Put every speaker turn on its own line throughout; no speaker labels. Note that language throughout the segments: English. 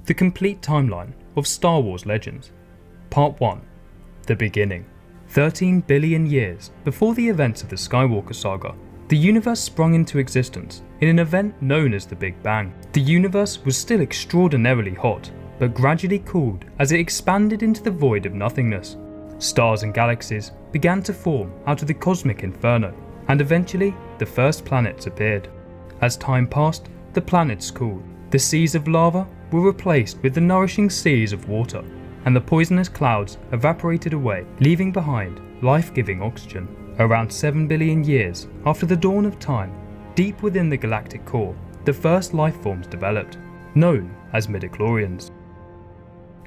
the complete timeline of Star Wars Legends. Part 1. The Beginning. 13 billion years before the events of the Skywalker Saga, the universe sprung into existence in an event known as the Big Bang. The universe was still extraordinarily hot, but gradually cooled as it expanded into the void of nothingness. Stars and galaxies began to form out of the cosmic inferno, and eventually the first planets appeared. As time passed, the planets cooled. The seas of lava were replaced with the nourishing seas of water, and the poisonous clouds evaporated away, leaving behind life-giving oxygen. Around 7 billion years after the dawn of time, deep within the Galactic Core, the first life forms developed, known as Midi-Chlorians.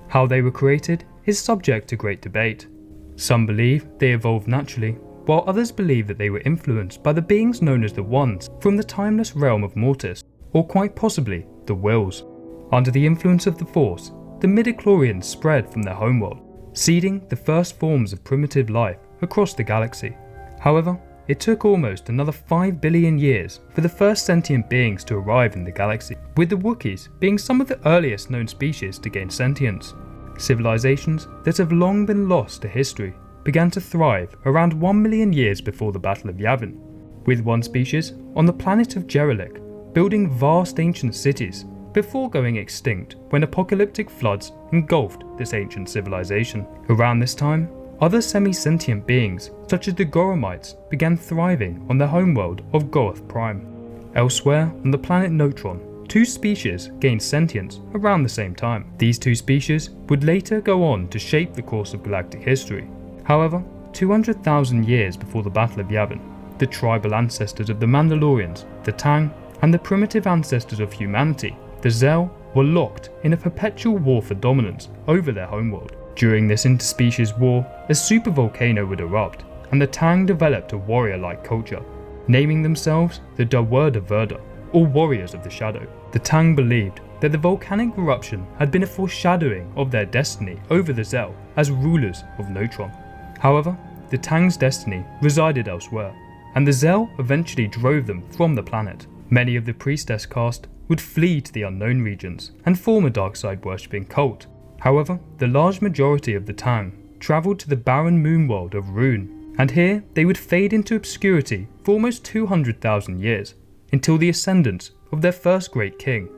How they were created is subject to great debate. Some believe they evolved naturally, while others believe that they were influenced by the beings known as the Ones from the timeless realm of Mortis, or quite possibly the Whills. Under the influence of the Force, the Midi-Chlorians spread from their homeworld, seeding the first forms of primitive life across the galaxy. However, it took almost another 5 billion years for the first sentient beings to arrive in the galaxy, with the Wookiees being some of the earliest known species to gain sentience. Civilizations that have long been lost to history began to thrive around 1 million years before the Battle of Yavin, with one species on the planet of Geralik building vast ancient cities before going extinct when apocalyptic floods engulfed this ancient civilization. Around this time, other semi-sentient beings such as the Goromites began thriving on their homeworld of Goath Prime. Elsewhere on the planet Neutron, two species gained sentience around the same time. These two species would later go on to shape the course of galactic history. However, 200,000 years before the Battle of Yavin, the tribal ancestors of the Mandalorians, the Tang, and the primitive ancestors of humanity, the Zell, were locked in a perpetual war for dominance over their homeworld. During this interspecies war, a supervolcano would erupt, and the Tang developed a warrior-like culture, naming themselves the Dawerda Verda, or Warriors of the Shadow. The Tang believed that the volcanic eruption had been a foreshadowing of their destiny over the Zell as rulers of Neutron. However, the Tang's destiny resided elsewhere, and the Zell eventually drove them from the planet. Many of the priestess caste would flee to the unknown regions and form a dark-side worshipping cult. However, the large majority of the Tang travelled to the barren moon world of Rune, and here they would fade into obscurity for almost 200,000 years, until the ascendance of their first great king,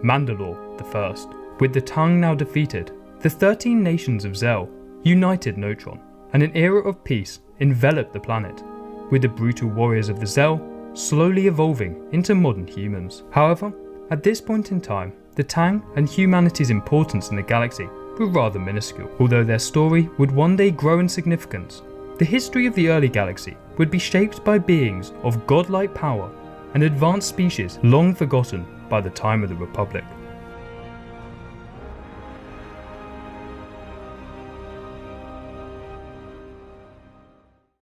Mandalore I. With the Tang now defeated, the 13 nations of Zell united Neutron, and an era of peace enveloped the planet, with the brutal warriors of the Zell slowly evolving into modern humans. However, at this point in time, the Tang and humanity's importance in the galaxy were rather minuscule. Although their story would one day grow in significance, the history of the early galaxy would be shaped by beings of godlike power and advanced species long forgotten by the time of the Republic.